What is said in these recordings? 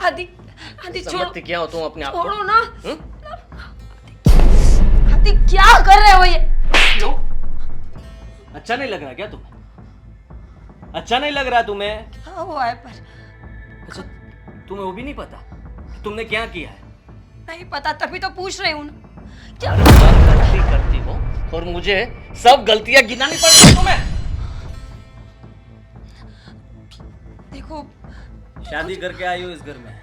आदि आदि छोड़ो, समझते क्या हो तुम अपने आप को? छोड़ो ना। हम्म? आदि क्या कर रहे हो ये? क्यों? अच्छा नहीं लग रहा क्या तुम्हें? अच्छा नहीं लग रहा तुम्हें? क्या हुआ है पर? अच्छा, तुम्हें वो भी नहीं पता कि तुमने क्या किया है? नहीं पता, तभी तो पूछ रही हूँ ना। क्या? हर बार गलती करती हो और मुझे सब गलतियां गिनानी पड़ती है तुम्हें। देखो, शादी करके आई हो इस घर में,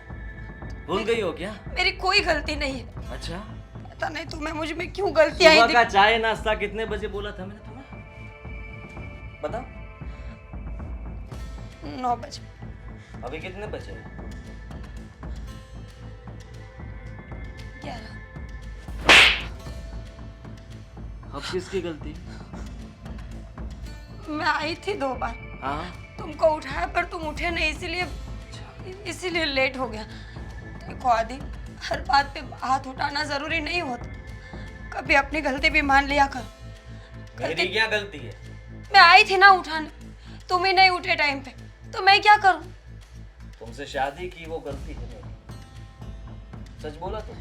भूल गई हो क्या? मेरी कोई गलती नहीं है। अच्छा, पता नहीं तुम्हें मुझ में क्यों गलतियां सुबह आई का चाय नाश्ता कितने बजे बोला था मैंने तुम्हें? बताओ। 9 बजे। अभी कितने बजे हैं? 11। अब किसकी गलती? मैं आई थी 2 बार, हाँ, तुमको उठाया पर तुम उठे नहीं, इसीलिए लेट हो गया। देखो आदि, हर बात पे हाथ उठाना जरूरी नहीं होता, कभी अपनी गलती भी मान लिया कर। मेरी क्या गलती है? मैं आई थी ना उठाने, तुम ही नहीं उठे टाइम पे, तो मैं क्या करूं? तुमसे शादी की वो गलती है मेरी। सच बोला तुम?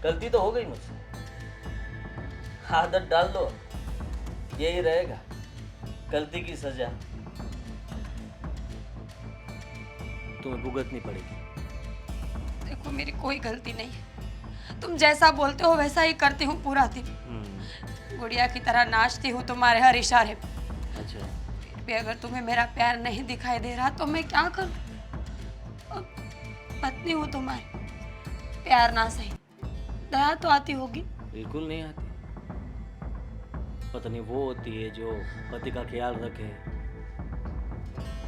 गलती तो हो गई मुझसे, आदत डाल दो, यही रहेगा गलती की सजा तुम्हें भुगतनी पड़ेगी। देखो मेरी कोई गलती नहीं है, तुम जैसा बोलते हो वैसा ही करती हूँ पूरा दिन। गुड़िया की तरह नाचती हूँ तुम्हारे हर इशारे पे। अच्छा, फिर भी अगर तुम्हें मेरा प्यार नहीं दिखाई दे रहा तो मैं क्या करूँ? पत्नी हूँ तुम्हारी, प्यार ना सही, दया तो आती होगी। बिल्कुल नहीं आती। पत्नी वो होती है जो पति का ख्याल रखे,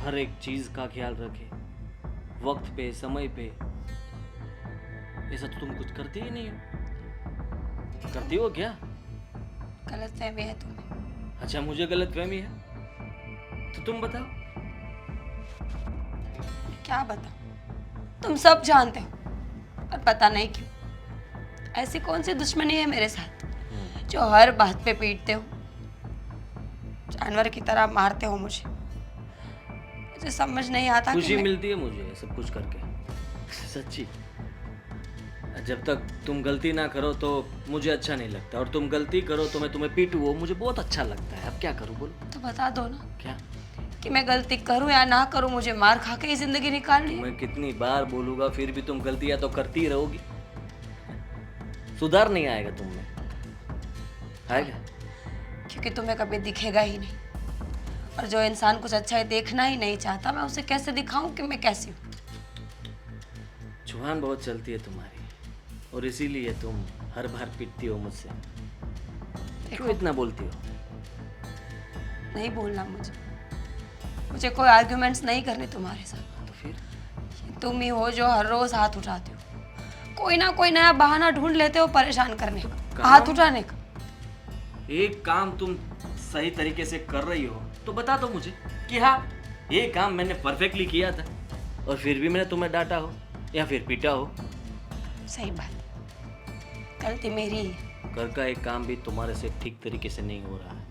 हर एक चीज का ख्याल रखे, वक्त पे समय पे। ऐसा तो तुम कुछ करती ही नहीं हो। करती हो क्या? गलतफहमी है तुम्हें। अच्छा, मुझे गलतफहमी है तो तुम बताओ। क्या बताऊं? तुम सब जानते हो, पर पता नहीं क्यों ऐसी कौन सी दुश्मनी है मेरे साथ जो हर बात पे पीटते हो, जानवर की तरह मारते हो मुझे समझ नहीं आता कि खुशी मैं... मिलती है मुझे सब कुछ करके, सच्ची। जब तक तुम गलती ना करो तो मुझे अच्छा नहीं लगता, और तुम गलती करो तो मैं तुम्हें पीटूं, वो मुझे बहुत अच्छा लगता है। अब क्या करूं बोलो? तो बता दो ना क्या? कि मैं गलती करूं या ना करूं, मुझे मार खा के ही जिंदगी निकालनी है। मैं कितनी बार बोलूंगा, फिर भी तुम गलतियां तो करती ही रहोगी। सुधार नहीं आएगा तुम में, आएगा? क्योंकि तुम्हें कभी दिखेगा ही नहीं, और जो इंसान कुछ अच्छा ही देखना ही नहीं चाहता, मैं उसे कैसे दिखाऊं कि मैं कैसी हूँ? जुबान बहुत चलती है तुम्हारी, और इसीलिए तुम हर बार पिटती हो मुझसे। क्यों इतना बोलती हो? नहीं बोलना मुझे कोई आर्ग्यूमेंट्स नहीं करने तुम्हारे साथ। तो फिर तुम ही हो जो हर रोज हाथ उठाते हो, कोई ना कोई नया बहाना ढूंढ लेते हो परेशान करने का, हाथ उठाने का। एक काम तुम सही तरीके से कर रही हो तो बता दो मुझे कि हाँ, ये काम मैंने परफेक्टली किया था, और फिर भी मैंने तुम्हें डांटा हो या फिर पीटा हो। सही बात, गलती मेरी ही है। घर का एक काम भी तुम्हारे से ठीक तरीके से नहीं हो रहा है,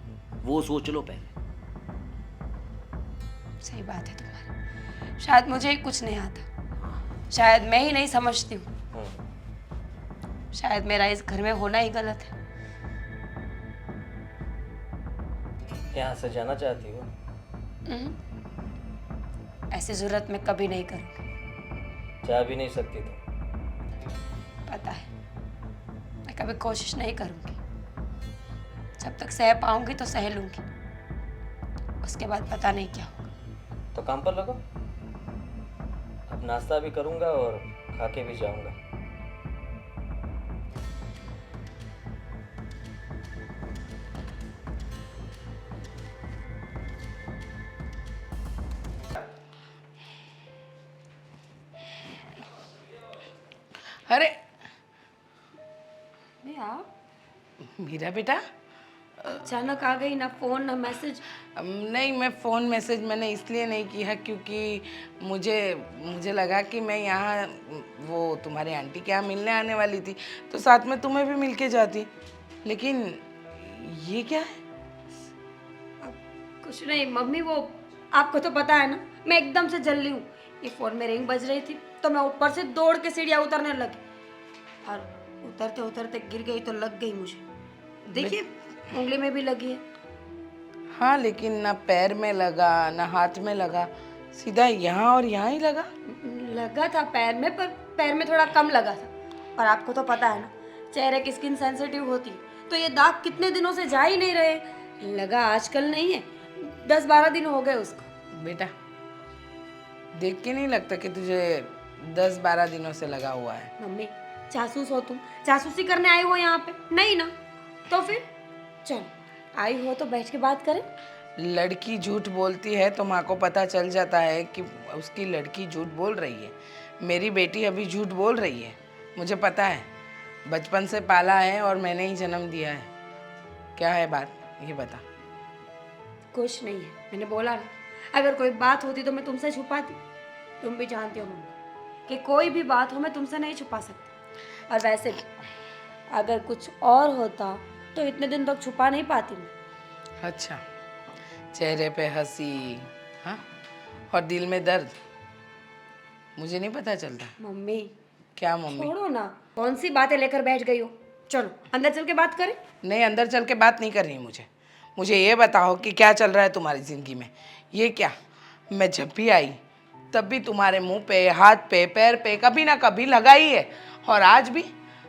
वो सोच लो पहले। सही बात है तुम्हारी, शायद मुझे ही कुछ नहीं आता, शायद मैं ही नहीं समझती हूँ, शायद मेरा इस घर में होना ही गलत है। यहाँ से जाना चाहती हो? ऐसी जरूरत मैं कभी नहीं करूँगी। जा भी नहीं सकती तो? पता है, मैं कभी कोशिश नहीं करूँगी। जब तक सह पाऊंगी तो सह लूंगी, उसके बाद पता नहीं क्या होगा। तो काम पर लगो, अब नाश्ता भी करूँगा और खा के भी जाऊँगा। अरे आप मीरा बेटा, अचानक आ गई, ना फोन ना मैसेज। नहीं, मैं फ़ोन मैसेज मैंने इसलिए नहीं किया क्योंकि मुझे लगा कि मैं यहाँ वो तुम्हारे आंटी के यहाँ मिलने आने वाली थी, तो साथ में तुम्हें भी मिल के जाती। लेकिन ये क्या है? कुछ नहीं मम्मी, वो आपको तो पता है ना, मैं एकदम से जल्दी हूँ, ये फ़ोन में रिंग बज रही थी तो मैं ऊपर से दौड़ के सीढ़ियाँ उतरने लगी और उतरते उतरते गिर गई तो लग गई मुझे। देखिए उंगली में भी लगी है। हाँ, लेकिन ना पैर में लगा ना हाथ में लगा, सीधा यहाँ और यहाँ ही लगा। लगा था पैर में, पर पैर में थोड़ा कम लगा था। और आपको तो पता है ना, चेहरे की स्किन सेंसिटिव होती है, तो ये दाग कितने दिनों से जा ही नहीं रहे। लगा आजकल नहीं है, 10-12 दिन हो गए उसको। बेटा, देख के नहीं लगता कि तुझे 10-12 दिनों से लगा हुआ है। मम्मी जासूस हो तुम, जासूसी करने आई हो यहाँ पे? नहीं ना, तो फिर चल आई हो तो बैठ के बात करें। लड़की झूठ बोलती है तो माँ को पता चल जाता है कि उसकी लड़की झूठ बोल रही है। मेरी बेटी अभी झूठ बोल रही है, मुझे पता है। बचपन से पाला है और मैंने ही जन्म दिया है। क्या है बात, ये बता। कुछ नहीं है, मैंने बोला ना, अगर कोई बात होती तो मैं तुमसे छुपाती। तुम भी जानती हो मम्मी कि कोई भी बात हो मैं तुमसे नहीं छुपा सकती। और वैसे भी अगर कुछ और होता तो इतने दिन तक छुपा नहीं पाती मैं। अच्छा, चेहरे पे हंसी, हाँ, और दिल में दर्द, मुझे नहीं पता चलता। मम्मी क्या मम्मी? छोड़ो ना, कौन सी बातें लेकर बैठ गई हो। चलो अंदर चल के बात करें। नहीं, अंदर चल के बात नहीं करनी मुझे ये बताओ कि क्या चल रहा है तुम्हारी ज़िंदगी में। ये क्या, मैं जब भी आई तब भी तुम्हारे मुंह पे, हाथ पे, पैर पे कभी ना कभी लगा ही है, और आज भी।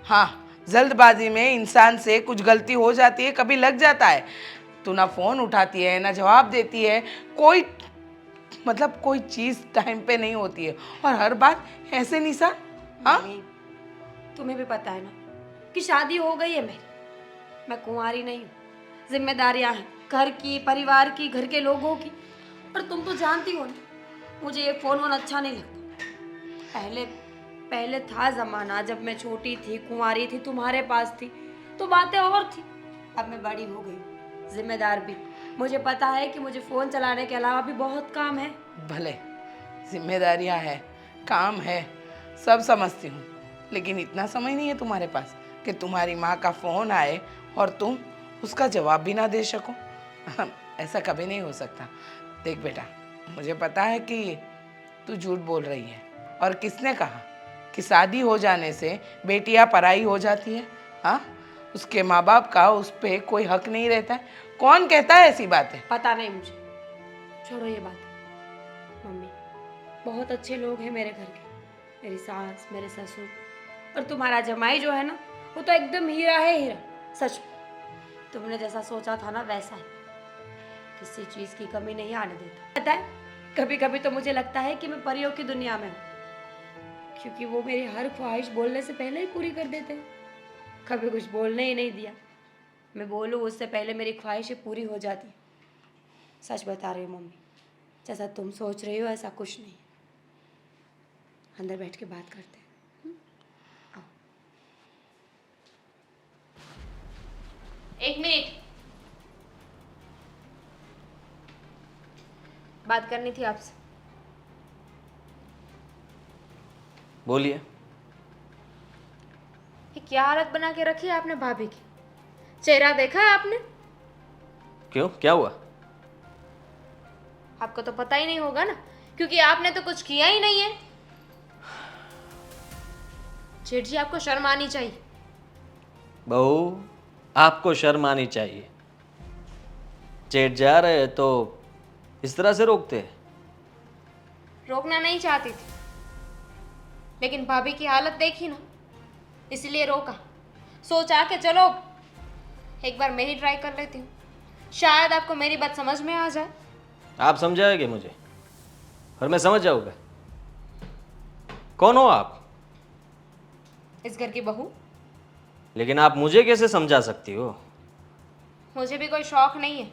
हाँ, जल्दबाजी में इंसान से कुछ गलती हो जाती है, कभी लग जाता है। तू ना फ़ोन उठाती है ना जवाब देती है, कोई मतलब कोई चीज़ टाइम पे नहीं होती है, और हर बात ऐसे निशा। हाँ, मम्मी, तुम्हें भी पता है ना कि शादी हो गई है मेरी, मैं कुंवारी नहीं हूँ। जिम्मेदारियां हैं घर की, परिवार की, घर के लोगों की। पर तुम तो जानती हो ना, मुझे ये फ़ोन वोन अच्छा नहीं लगता। पहले था ज़माना जब मैं छोटी थी, कुंवारी थी, तुम्हारे पास थी, तो बातें और थी। अब मैं बड़ी हो गई, जिम्मेदार भी। मुझे पता है कि मुझे फ़ोन चलाने के अलावा भी बहुत काम है। भले जिम्मेदारियां है, काम है, सब समझती हूँ, लेकिन इतना समय नहीं है तुम्हारे पास कि तुम्हारी माँ का फ़ोन आए और तुम उसका जवाब भी ना दे सको। ऐसा कभी नहीं हो सकता। देख बेटा, मुझे पता है कि तू झूठ बोल रही है, और किसने कहा कि शादी हो जाने से बेटियां पराई हो जाती है? हाँ, उसके माँ बाप का उस पर कोई हक नहीं रहता है? कौन कहता है ऐसी बातें? पता नहीं मुझे, छोड़ो ये बात। मम्मी, बहुत अच्छे लोग हैं मेरे घर के, मेरी सास, मेरे ससुर, और तुम्हारा जमाई जो है ना, वो तो एकदम हीरा है, हीरा। सच में तुमने जैसा सोचा था ना वैसा है, किसी चीज़ की कमी नहीं आने देता। पता है, कभी कभी तो मुझे लगता है कि मैं परियों की दुनिया में हूँ, क्योंकि वो मेरी हर ख्वाहिश बोलने से पहले ही पूरी कर देते हैं। कभी कुछ बोलने ही नहीं दिया, मैं बोलूँ उससे पहले मेरी ख्वाहिशें पूरी हो जाती। सच बता रही हूँ मम्मी, जैसा तुम सोच रही हो ऐसा कुछ नहीं है। अंदर बैठ के बात करते हैं। आओ। 1 मिनट, बात करनी थी आपसे। बोलिए। ये क्या हालत बना के रखी है आपने भाभी की? चेहरा देखा है आपने? क्यों, क्या हुआ? आपको तो पता ही नहीं होगा ना, क्योंकि आपने तो कुछ किया ही नहीं है। जेठ जी, आपको शर्म आनी चाहिए। बहू, आपको शर्म आनी चाहिए। जेठ जा रहे हैं तो इस तरह से रोकते हैं? रोकना नहीं चाहती थी, लेकिन भाभी की हालत देखी ना, इसलिए रोका। सोचा कि चलो एक बार मैं ही ट्राई कर लेती हूँ, शायद आपको मेरी बात समझ में आ जाए। आप समझाएंगे मुझे और मैं समझ जाऊंगा। कौन हो आप? इस घर की बहू। लेकिन आप मुझे कैसे समझा सकती हो? मुझे भी कोई शौक नहीं है।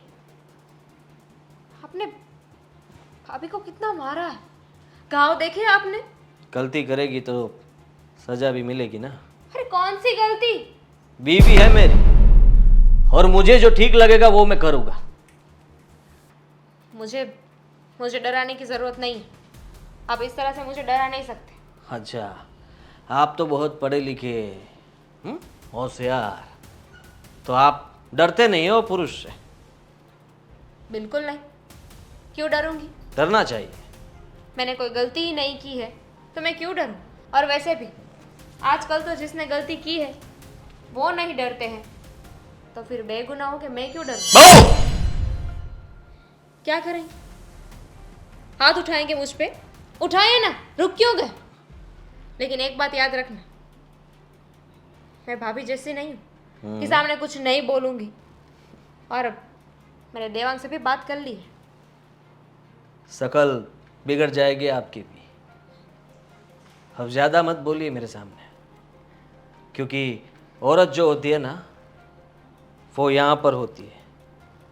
आपने भाभी को कितना मारा है, घाव देखे आपने? गलती करेगी तो सजा भी मिलेगी ना। अरे कौन सी गलती? बीवी है मेरी, और मुझे जो ठीक लगेगा वो मैं करूँगा। मुझे डराने की जरूरत नहीं है। आप इस तरह से मुझे डरा नहीं सकते। अच्छा, आप तो बहुत पढ़े लिखे, होशियार, तो आप डरते नहीं हो पुरुष से? बिल्कुल नहीं, क्यों डरूंगी? डरना चाहिए। मैंने कोई गलती ही नहीं की है तो मैं क्यों डरूं? और वैसे भी आजकल तो जिसने गलती की है वो नहीं डरते हैं, तो फिर बेगुनाहों के मैं क्यों डरूं? बहू! क्या करेंगे? हाथ उठाएंगे मुझ पे? उठाए ना, रुक क्यों गए? लेकिन एक बात याद रखना, मैं भाभी जैसी नहीं हूँ कि सामने कुछ नहीं बोलूंगी। और मैंने देवांग से भी बात कर ली है। शकल बिगड़ जाएगी आपकी भी। अब ज़्यादा मत बोलिए मेरे सामने, क्योंकि औरत जो होती है ना, वो यहाँ पर होती है,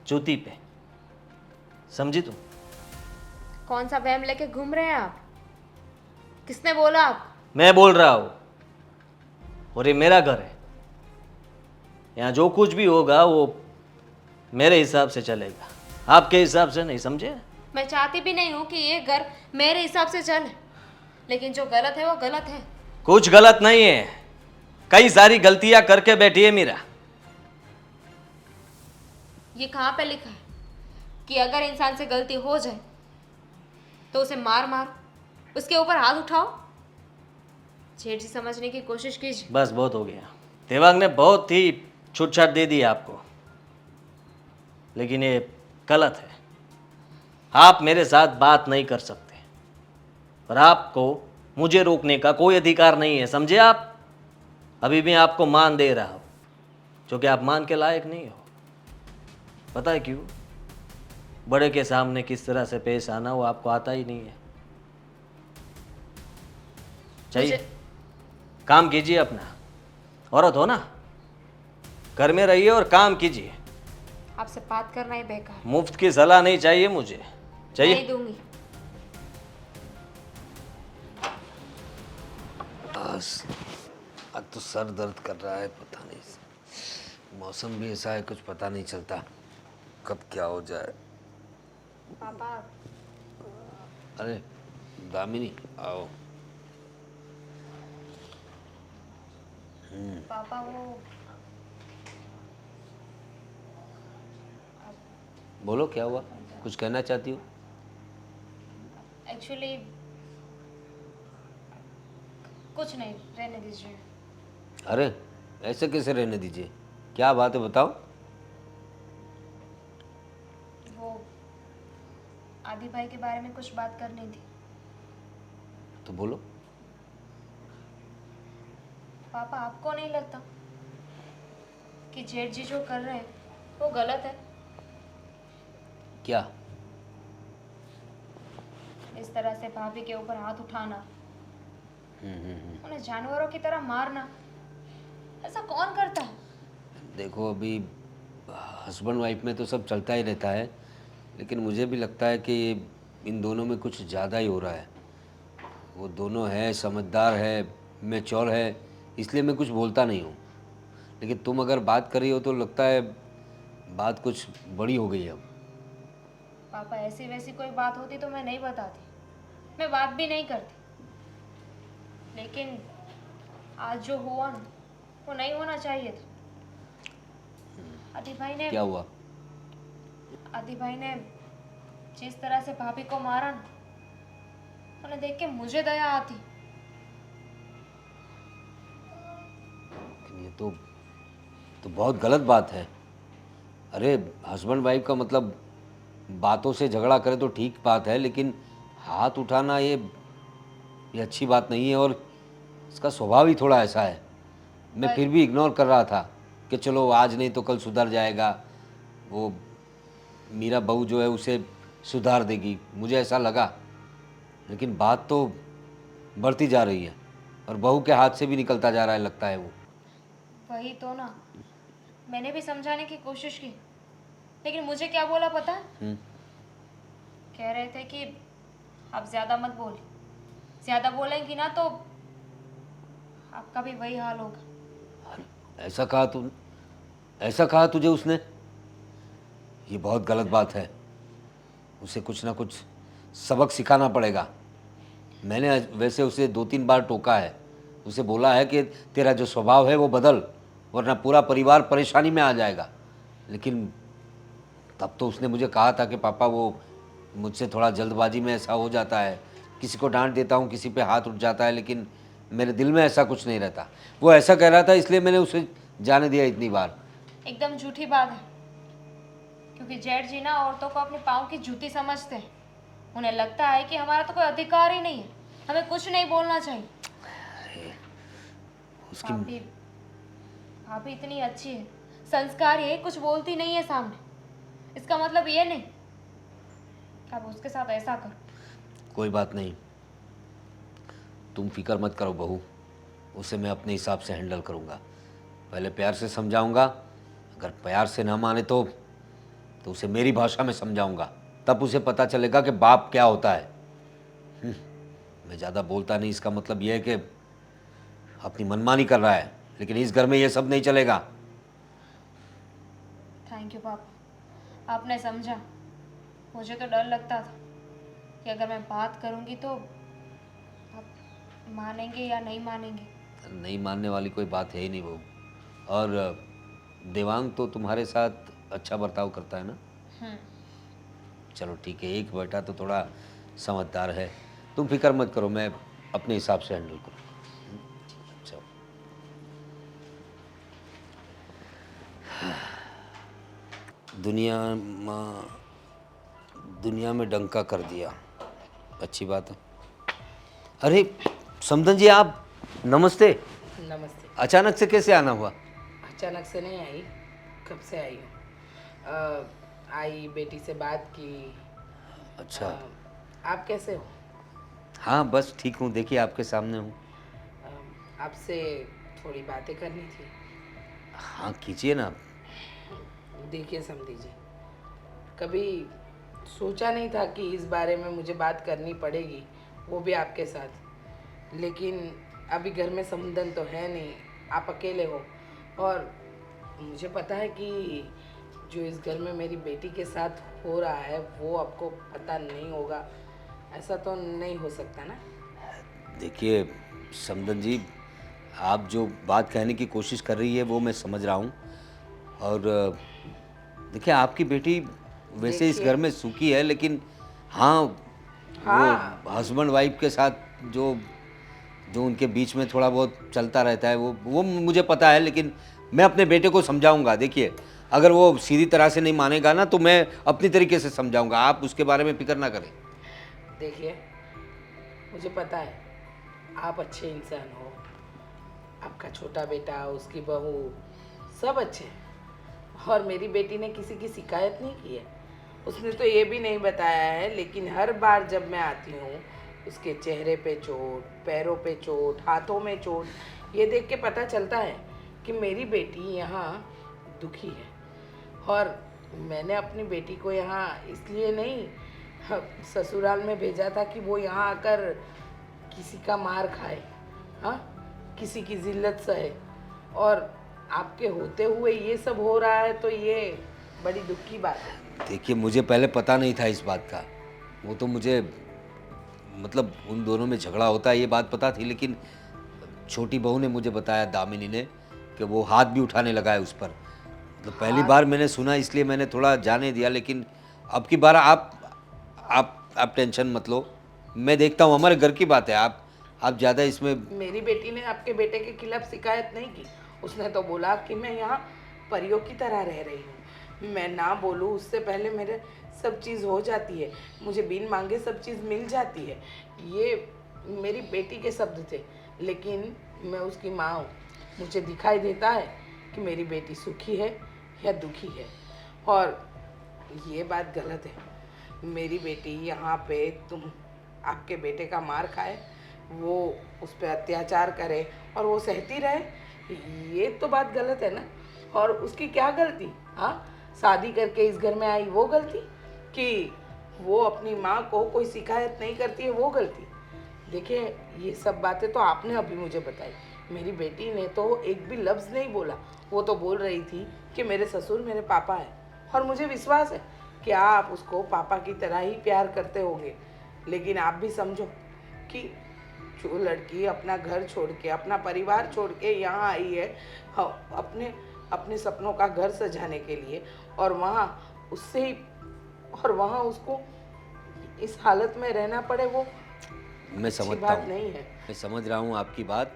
जूती पे। समझी तुम? कौन सा वहम लेके घूम रहे हैं आप? किसने बोला आप? मैं बोल रहा हूँ, और ये मेरा घर है। यहाँ जो कुछ भी होगा वो मेरे हिसाब से चलेगा, आपके हिसाब से नहीं। समझे? मैं चाहती भी नहीं हूँ कि ये घर मेरे हिसाब से चले, लेकिन जो गलत है वो गलत है। कुछ गलत नहीं है, कई सारी गलतियां करके बैठी है मीरा। ये कहाँ पे लिखा है कि अगर इंसान से गलती हो जाए तो उसे मार मारो, उसके ऊपर हाथ उठाओ? जेठ जी समझने की कोशिश कीजिए। बस बहुत हो गया। देवांग ने बहुत ही छूटछाट दे दी आपको, लेकिन ये गलत है। आप मेरे साथ बात नहीं कर सकते, और आपको मुझे रोकने का कोई अधिकार नहीं है। समझे आप? अभी भी आपको मान दे रहा हूं, जो कि आप मान के लायक नहीं हो। पता है क्यों? बड़े के सामने किस तरह से पेश आना वो आपको आता ही नहीं है। चाहिए काम कीजिए अपना। औरत हो ना, घर में रहिए और काम कीजिए। आपसे बात करना ही बेकार। मुफ्त की सलाह नहीं चाहिए मुझे। चाहिए? नहीं दूंगी। बस आज तो सर दर्द कर रहा है, पता नहीं। मौसम भी ऐसा है, कुछ पता नहीं चलता कब क्या हो जाए। पापा, अरे दामिनी आओ। पापा वो बोलो क्या हुआ, कुछ कहना चाहती हो? एक्चुअली कुछ नहीं, रहने दीजिए। अरे ऐसे कैसे रहने दीजिए, क्या बात है बताओ। वो आदि भाई के बारे में कुछ बात करनी थी। तो बोलो। पापा, आपको नहीं लगता कि जेठ जी जो कर रहे हैं वो गलत है? क्या? इस तरह से भाभी के ऊपर हाथ उठाना, उन्हें जानवरों की तरह मारना, ऐसा कौन करता है? देखो अभी हस्बैंड वाइफ में तो सब चलता ही रहता है, लेकिन मुझे भी लगता है कि इन दोनों में कुछ ज़्यादा ही हो रहा है। वो दोनों है, समझदार है, मैच्योर है, इसलिए मैं कुछ बोलता नहीं हूँ। लेकिन तुम अगर बात कर रही हो तो लगता है बात कुछ बड़ी हो गई है अब। पापा, ऐसी वैसी कोई बात होती तो मैं नहीं बताती, मैं बात भी नहीं करती। लेकिन आज जो हुआ ना, वो नहीं होना चाहिए था। आदि भाई ने क्या हुआ? आदि भाई ने जिस तरह से भाभी को मारा ना, उन्हें देख के मुझे दया आती। लेकिन ये तो बहुत गलत बात है। अरे हस्बैंड वाइफ का मतलब बातों से झगड़ा करे तो ठीक बात है, लेकिन हाथ उठाना ये अच्छी बात नहीं है, और इसका स्वभाव ही थोड़ा ऐसा है। मैं फिर भी इग्नोर कर रहा था कि चलो आज नहीं तो कल सुधर जाएगा, वो मीरा बहू जो है उसे सुधार देगी, मुझे ऐसा लगा। लेकिन बात तो बढ़ती जा रही है और बहू के हाथ से भी निकलता जा रहा है, लगता है वो। वही तो ना, मैंने भी समझाने की कोशिश की, लेकिन मुझे क्या बोला पता है? कह रहे थे कि आप ज़्यादा मत बोलिए, ज़्यादा बोलेंगी ना तो आपका भी वही हाल होगा। ऐसा कहा तुझे उसने? ये बहुत गलत बात है। उसे कुछ ना कुछ सबक सिखाना पड़ेगा। मैंने वैसे उसे 2-3 बार टोका है, उसे बोला है कि तेरा जो स्वभाव है वो बदल, वरना पूरा परिवार परेशानी में आ जाएगा। लेकिन तब तो उसने मुझे कहा था कि पापा वो मुझसे थोड़ा जल्दबाजी में ऐसा हो जाता है किसी को डांट देता हूँ, किसी पे हाथ उठ जाता है, लेकिन मेरे दिल में ऐसा कुछ नहीं रहता। वो ऐसा कह रहा था इसलिए मैंने उसे जाने दिया इतनी बार। एकदम झूठी बात है, क्योंकि जेठ जी ना औरतों को अपने पाँव की जूती समझते हैं। उन्हें लगता है कि हमारा तो कोई अधिकार ही नहीं है, हमें कुछ नहीं बोलना चाहिए। उसकी भाभी भाभी इतनी अच्छी है, संस्कारी है, कुछ बोलती नहीं है सामने। इसका मतलब ये नहीं कि आप उसके साथ ऐसा करो। कोई बात नहीं, तुम फिक्र मत करो बहू, उसे मैं अपने हिसाब से हैंडल करूँगा। पहले प्यार से समझाऊंगा, अगर प्यार से ना माने तो उसे मेरी भाषा में समझाऊंगा, तब उसे पता चलेगा कि बाप क्या होता है। मैं ज़्यादा बोलता नहीं, इसका मतलब यह है कि अपनी मनमानी कर रहा है, लेकिन इस घर में ये सब नहीं चलेगा। थैंक यू पापा, आपने समझा। मुझे तो डर लगता था कि अगर मैं बात करूंगी तो आप मानेंगे या नहीं मानेंगे। नहीं मानने वाली कोई बात है ही नहीं बहू। और देवांग तो तुम्हारे साथ अच्छा बर्ताव करता है ना? चलो ठीक है, एक बेटा तो थोड़ा समझदार है। तुम फिक्र मत करो, मैं अपने हिसाब से हैंडल करूँ। चलो दुनिया में डंका कर दिया, अच्छी बात है। अरे समधन जी, आप नमस्ते। नमस्ते। अचानक से कैसे आना हुआ? अचानक से नहीं आई, कब से आई हूँ। आई, बेटी से बात की। अच्छा। आप कैसे हो? हाँ बस ठीक हूँ, देखिए आपके सामने हूँ। आपसे थोड़ी बातें करनी थी। हाँ कीजिए ना। देखिए समझी जी, कभी सोचा नहीं था कि इस बारे में मुझे बात करनी पड़ेगी, वो भी आपके साथ। लेकिन अभी घर में समधन तो है नहीं, आप अकेले हो, और मुझे पता है कि जो इस घर में मेरी बेटी के साथ हो रहा है वो आपको पता नहीं होगा। ऐसा तो नहीं हो सकता ना? देखिए समधन जी, आप जो बात कहने की कोशिश कर रही है वो मैं समझ रहा हूँ। और देखिए आपकी बेटी वैसे इस घर में सुखी है, लेकिन हाँ, वो हस्बैंड वाइफ के साथ जो जो उनके बीच में थोड़ा बहुत चलता रहता है वो मुझे पता है, लेकिन मैं अपने बेटे को समझाऊंगा। देखिए अगर वो सीधी तरह से नहीं मानेगा ना तो मैं अपनी तरीके से समझाऊंगा, आप उसके बारे में फिक्र ना करें। देखिए मुझे पता है आप अच्छे इंसान हो, आपका छोटा बेटा, उसकी बहू, सब अच्छे हैं, और मेरी बेटी ने किसी की शिकायत नहीं की है। उसने तो ये भी नहीं बताया है, लेकिन हर बार जब मैं आती हूँ उसके चेहरे पे चोट, पैरों पे चोट, हाथों में चोट, ये देख के पता चलता है कि मेरी बेटी यहाँ दुखी है। और मैंने अपनी बेटी को यहाँ इसलिए नहीं ससुराल में भेजा था कि वो यहाँ आकर किसी का मार खाए, हाँ, किसी की जिल्लत सहे, और आपके होते हुए ये सब हो रहा है तो ये बड़ी दुख की बात है। देखिए मुझे पहले पता नहीं था इस बात का, वो तो मुझे मतलब उन दोनों में झगड़ा होता है ये बात पता थी, लेकिन छोटी बहू ने मुझे बताया, दामिनी ने, कि वो हाथ भी उठाने लगा है उस पर। मतलब पहली बार मैंने सुना इसलिए मैंने थोड़ा जाने दिया, लेकिन अब की बार आप टेंशन मत लो, मैं देखता हूँ, हमारे घर की बात है, आप ज़्यादा इसमें। मेरी बेटी ने आपके बेटे के खिलाफ शिकायत नहीं की। उसने तो बोला कि मैं यहाँ परियों की तरह रह रही हूँ, मैं ना बोलूँ उससे पहले मेरे सब चीज़ हो जाती है, मुझे बिन मांगे सब चीज़ मिल जाती है। ये मेरी बेटी के शब्द थे, लेकिन मैं उसकी माँ हूँ, मुझे दिखाई देता है कि मेरी बेटी सुखी है या दुखी है। और ये बात गलत है, मेरी बेटी यहाँ पे आपके बेटे का मार खाए, वो उस पर अत्याचार करे और वो सहती रहे, ये तो बात गलत है ना। और उसकी क्या गलती? हाँ, शादी करके इस घर में आई वो गलती, कि वो अपनी माँ को कोई शिकायत नहीं करती है वो गलती? देखिए ये सब बातें तो आपने अभी मुझे बताई, मेरी बेटी ने तो एक भी लफ्ज़ नहीं बोला। वो तो बोल रही थी कि मेरे ससुर मेरे पापा है, और मुझे विश्वास है कि आप उसको पापा की तरह ही प्यार करते होंगे। लेकिन आप भी समझो कि जो लड़की अपना घर छोड़ के, अपना परिवार छोड़ के यहाँ आई है अपने सपनों का घर सजाने के लिए, और वहाँ उसको इस हालत में रहना पड़े, मैं अच्छी समझता बात हूँ, नहीं है। मैं समझ रहा हूँ आपकी बात।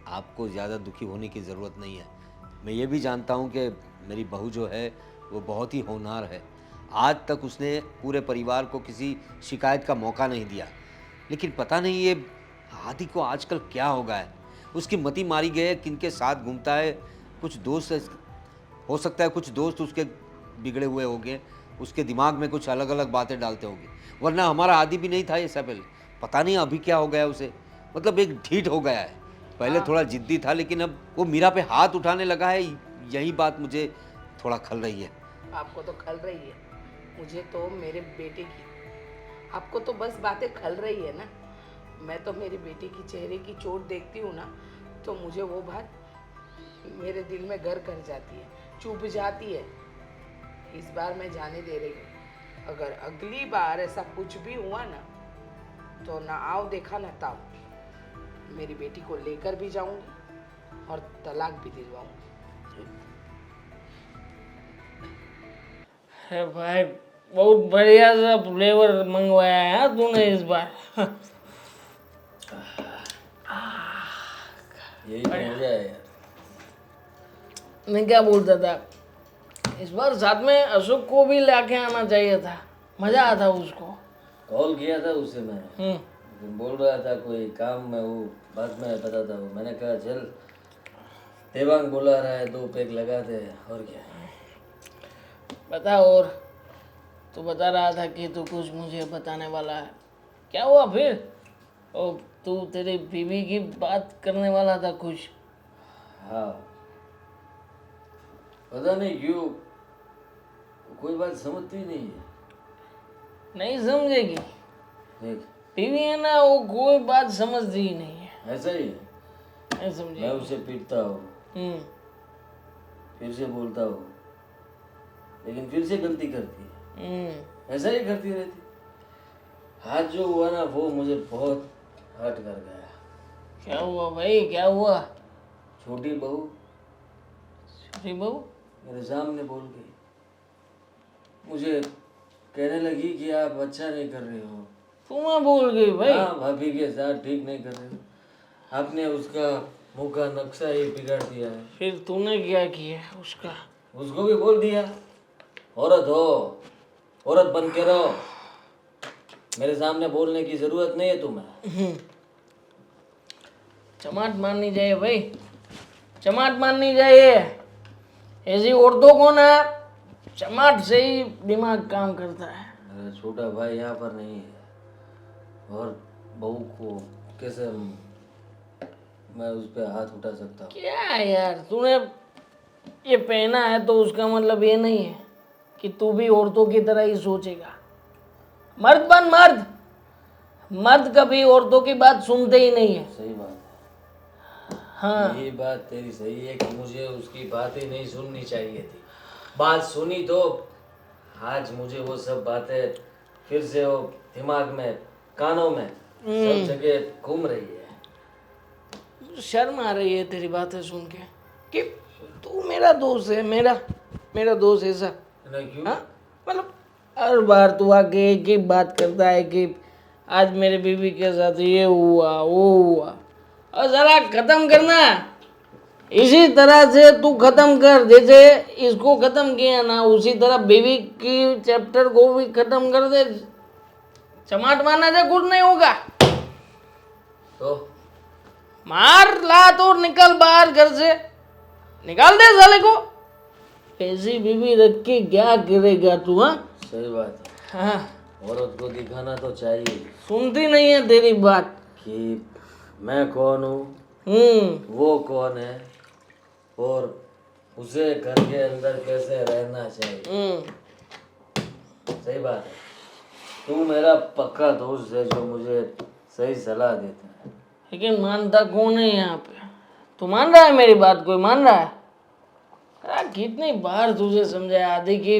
आपको ज़्यादा दुखी होने की ज़रूरत नहीं है। मैं ये भी जानता हूँ कि मेरी बहू जो है वो बहुत ही होनहार है। आज तक उसने पूरे परिवार को किसी शिकायत का मौका नहीं दिया। लेकिन पता नहीं ये आदि को आजकल क्या हो गया है। उसकी मति मारी गई है, किनके साथ घूमता है। कुछ दोस्त, हो सकता है कुछ दोस्त उसके बिगड़े हुए होंगे, उसके दिमाग में कुछ अलग अलग बातें डालते होंगे। वरना हमारा आदि भी नहीं था ये सब। पता नहीं अभी क्या हो गया उसे, मतलब एक ढीठ हो गया है। पहले थोड़ा जिद्दी था, लेकिन अब वो मीरा पे हाथ उठाने लगा है। यही बात मुझे थोड़ा खल रही है। आपको तो खल रही है, मुझे तो मेरे बेटे की। आपको तो बस बातें खल रही है ना। मैं तो मेरी बेटी की चेहरे की चोट देखती हूँ ना, तो मुझे वो बात मेरे दिल में घर कर जाती है, चुभ जाती है। इस बार मैं जाने दे रही हूँ। अगर अगली बार ऐसा कुछ भी हुआ ना, तो ना आओ देखा ना ताओ। मेरी बेटी को लेकर भी जाऊंगी और तलाक भी दिलवाऊंगी। है भाई, बहुत बढ़िया सा फ्लेवर मंगवाया है हाँ तूने इस बार। यही तो मजा है यार। मैं क्या बोलता था, इस बार साथ में अशोक को भी लाके आना चाहिए था, मजा आता उसको। कॉल किया था उससे मैंने, हम्म, लेकिन बोल रहा था कोई काम में, वो बाद में बताता हूँ। मैंने कहा चल, देवांग बुला रहा है, 2 पैक लगाते हैं और क्या। बता। और तू बता रहा था कि तू कुछ मुझे बताने वाला है, क्या हुआ फिर? ओ, तू तेरी बीवी की बात करने वाला था कुछ। हाँ, पता नहीं क्यों कोई बात समझती नहीं है। नहीं समझेगी, देख, बीवी है ना, वो कोई बात समझती ही नहीं है। ऐसा ही है। नहीं मैं समझेगी। उसे पीटता हूँ, हम्म, फिर से बोलता हूँ, लेकिन फिर से गलती करती है। ऐसा ही करती रहती। आज जो हुआ ना, वो मुझे बहुत हर्ट कर गया। क्या हुआ भाई, क्या हुआ? छोटी बहू छोटी बहू? मेरे सामने बोल गई, मुझे कहने लगी कि आप अच्छा नहीं कर रहे हो। तुम्हें बोल गई भाई? हाँ, भाभी के साथ ठीक नहीं कर रहे हो, आपने उसका मुंह का नक्शा ही बिगाड़ दिया है। फिर तूने क्या किया उसका? उसको भी बोल दिया, औरत हो, औरत बन के रहो, मेरे सामने बोलने की जरूरत नहीं है तुम्हें। चमाट मारनी चाहिए भाई, चमाट मारनी चाहिए। ऐसी औरतों को ना चमाट से ही दिमाग काम करता है। मेरा छोटा भाई यहाँ पर नहीं है, और बहू को कैसे मैं उस पर हाथ उठा सकता हूँ? क्या यार, तूने ये पहना है तो उसका मतलब ये नहीं है कि तू भी औरतों की तरह ही सोचेगा। मर्द बन मर्द। मर्द कभी औरतों की बात सुनते ही नहीं है। सही बात है। हाँ, यही बात तेरी सही है कि मुझे उसकी बातें नहीं सुननी चाहिए थी। बात सुनी तो आज मुझे वो सब बातें फिर से वो दिमाग में, कानों में, सब जगह घूम रही है। शर्म आ रही है तेरी बातें सुन के कि तू मेरा दोस्त है, मेरा दोस्त ऐसा। ना क्यों? हाँ, मतलब हर बार तू आके एक ही बात करता है कि आज मेरे बीवी के साथ ये हुआ वो हुआ। और जरा खत्म करना, इसी तरह से तू खत्म कर, जैसे इसको खत्म किया ना उसी तरह बीवी की चैप्टर को भी खत्म कर दे। चमाट मारने से कुछ नहीं होगा। तो मार लात और निकल बाहर घर से, निकाल दे साले को। ऐसी बीवी रख के क्या करेगा तू? हाँ सही बात है, हाँ, औरत को दिखाना तो चाहिए सुनती नहीं है तेरी बात। कि मैं कौन हूँ, वो कौन है, और उसे घर के अंदर कैसे रहना चाहिए। सही बात है। तू मेरा पक्का दोस्त है जो मुझे सही सलाह देता है। लेकिन मानता कौन है यहाँ पे? तू मान रहा है मेरी बात? कोई मान रहा है? अरे कितनी बार तुझे समझाया आदि कि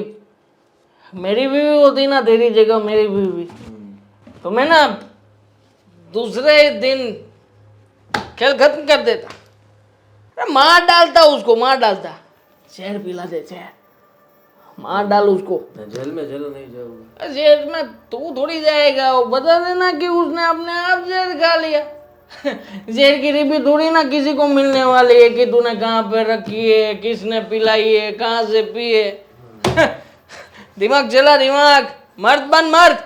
मेरी बीवी होती ना तेरी जगह, मेरी बीवी, तो मैं ना दूसरे दिन खेल खत्म कर देता। अरे मार डालता उसको, मार डालता। जहर पिला दे, जहर। मार डाल उसको। मैं जेल में जेल नहीं जाऊंगा। जेल में तू थोड़ी जाएगा, वो बता देना कि उसने अपने आप जेल खा लिया। जेल की रिपी थोड़ी ना किसी को मिलने वाली है कि तूने कहाँ पे रखी है, किसने पिलाई है, कहाँ से पी है। दिमाग चला दिमाग, मर्द बन मर्द।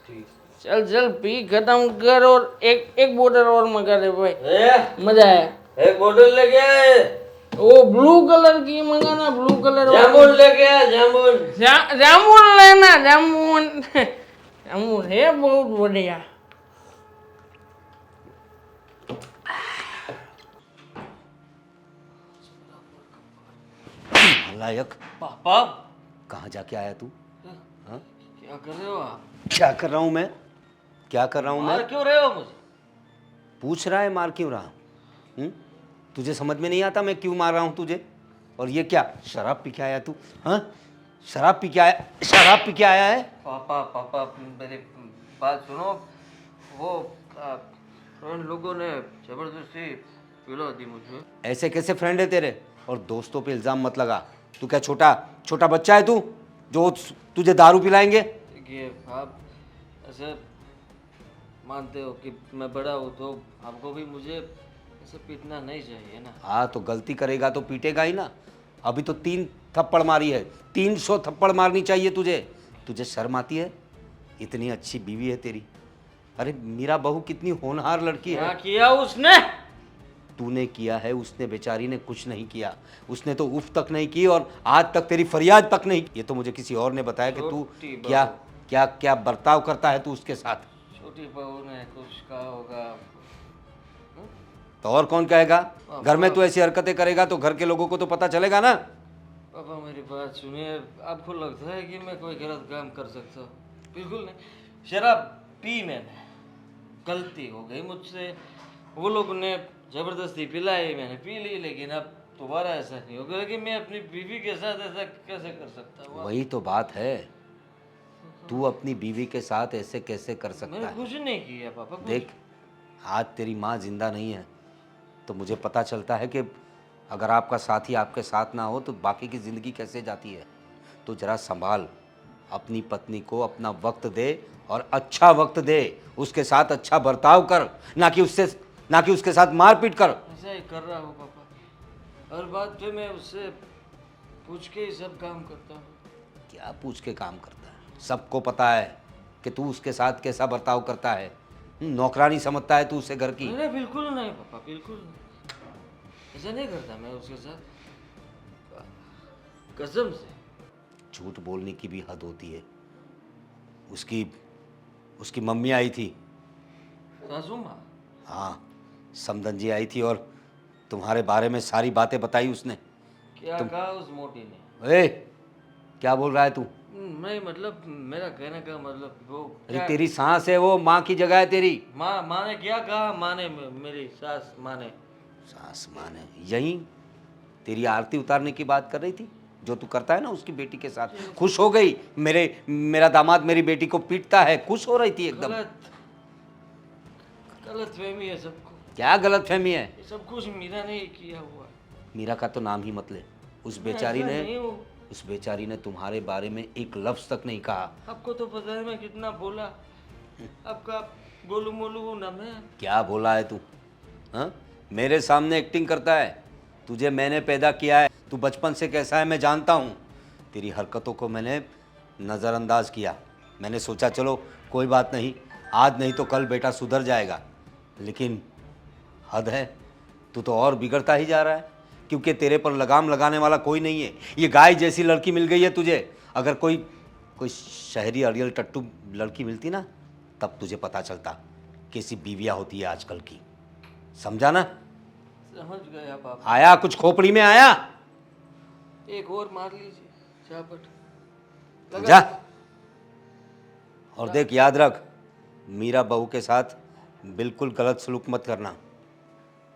ठीक। चल चल पी खत्म कर, और एक बोतल और मंगा दे भाई, ए, मजा आया। एक बोतल लेके आए। वो ब्लू कलर की मंगाना, ब्लू कलर जामुन लेके आ, जामुन। जामुन लेना, जामुन। जामुन है बहुत बढ़िया। लायक, पापा कहाँ जाके आया तू? हाँ? क्या कर रहे हो आप? क्या कर रहा हूँ मैं? क्या कर रहा हूँ मार मैं? क्यों रहे हो मुझे? पूछ रहा है मार क्यों रहा? तुझे समझ में नहीं आता मैं क्यों मार रहा हूँ तुझे? और ये क्या शराब पी के आया तू? हाँ, शराब पी के आया, शराब पी के आया है? पापा पापा मेरी बात सुनो। वो उन लोगों ने जबरदस्ती पिला दी मुझे। ऐसे कैसे फ्रेंड है तेरे? और दोस्तों पे इल्ज़ाम मत लगा। तू क्या छोटा छोटा बच्चा है तू जो तुझे दारू पिलाएंगे? देखिए आप ऐसे मानते हो कि मैं बड़ा हूँ तो आपको भी मुझे ऐसे पीटना नहीं चाहिए ना। हाँ, तो गलती करेगा तो पीटेगा ही ना। अभी तो 3 थप्पड़ मारी है, 300 थप्पड़ मारनी चाहिए तुझे। तुझे शर्म आती है? इतनी अच्छी बीवी है तेरी। अरे मीरा बहू कितनी होनहार लड़की क्या है। किया उसने? तूने किया है, उसने बेचारी ने कुछ नहीं किया। उसने तो उफ तक नहीं की और आज तक तेरी फरियाद तक नहीं की। ये तो मुझे किसी और ने बताया कि तू छोटी बहू। क्या क्या क्या बर्ताव करता है तू उसके साथ। छोटी बहू ने कुछ कहा होगा। तो और कौन कहेगा? घर में तू ऐसी हरकतें करेगा तो घर के लोगों को तो पता चलेगा ना। पापा मेरी बात सुनिए। आपको लगता है कि मैं कोई गलत काम कर सकता हूँ? बिल्कुल नहीं। शराब पी मैंने, गलती हो गई मुझसे। वो लोगों ने जबरदस्ती पिलाई, मैंने पी ली। लेकिन अब दोबारा ऐसा नहीं होगा कि मैं अपनी बीवी के साथ ऐसा कैसे कर सकता हूँ? वही तो बात है, तू अपनी बीवी के साथ ऐसे कैसे कर सकता मैंने है? कुछ नहीं किया पापा। देख, आज तेरी माँ जिंदा नहीं है तो मुझे पता चलता है कि अगर आपका साथी आपके साथ ना हो तो बाकी की ज़िंदगी कैसे जाती है। तो जरा संभाल, अपनी पत्नी को अपना वक्त दे और अच्छा वक्त दे। उसके साथ अच्छा बर्ताव कर, ना कि उसके साथ मारपीट कर। ऐसा ही कर रहा हूँ पापा। हर बात पे मैं उससे पूछ के ही सब काम करता हूँ। क्या पूछ के काम करता है? सबको पता है कि तू उसके साथ कैसा बर्ताव करता है। नौकरानी समझता है तू उसे घर की। नहीं बिल्कुल नहीं पापा, बिल्कुल नहीं। ऐसा नहीं करता मैं उसके साथ, कसम से। झूठ बोलने की भी हद होती है। उसकी मम्मी आई थी। सासू माँ? हाँ, समधन जी आई थी और तुम्हारे बारे में सारी बातें बताई उसने। क्या कहा उस मोटी ने? ए, क्या बोल रहा है तू? नहीं मतलब मेरा कहने का मतलब वो अरे क्या। तेरी सांस है वो, माँ की जगह है तेरी। माँ ने क्या कहा? माँ ने, मेरी सास माँ ने। सास माँ ने यही तेरी आरती उतारने की बात कर रही थी जो तू करता है ना उसकी बेटी के साथ। खुश हो गई, मेरा दामाद मेरी बेटी को पीटता है, खुश हो रही थी एकदम। गलत फहमी है सबको। क्या गलत फहमी है? ये सब कुछ मीरा ने ही किया हुआ है। मीरा का तो नाम ही मत ले। उस बेचारी ने तुम्हारे बारे में एक लफ्ज तक नहीं कहा। आपको तो पता है मैं कितना बोला। आपका गोलू मोलू हूँ ना मैं। क्या बोला है तू? हाँ, मेरे सामने एक्टिंग करता है। तुझे मैंने पैदा किया है, तू बचपन से कैसा है मैं जानता हूँ। तेरी हरकतों को मैंने नज़रअंदाज किया। मैंने सोचा चलो कोई बात नहीं, आज नहीं तो कल बेटा सुधर जाएगा। लेकिन हद है, तू तो और बिगड़ता ही जा रहा है क्योंकि तेरे पर लगाम लगाने वाला कोई नहीं है। ये गाय जैसी लड़की मिल गई है तुझे। अगर कोई शहरी अड़ियल टट्टू लड़की मिलती ना तब तुझे पता चलता कैसी बीवियाँ होती है आजकल की। समझा ना? समझ गया पापा। आया कुछ खोपड़ी में आया? एक और मार लीजिए चापट। जा। और देख, याद रख, मीरा बहू के साथ बिल्कुल गलत सलूक मत करना।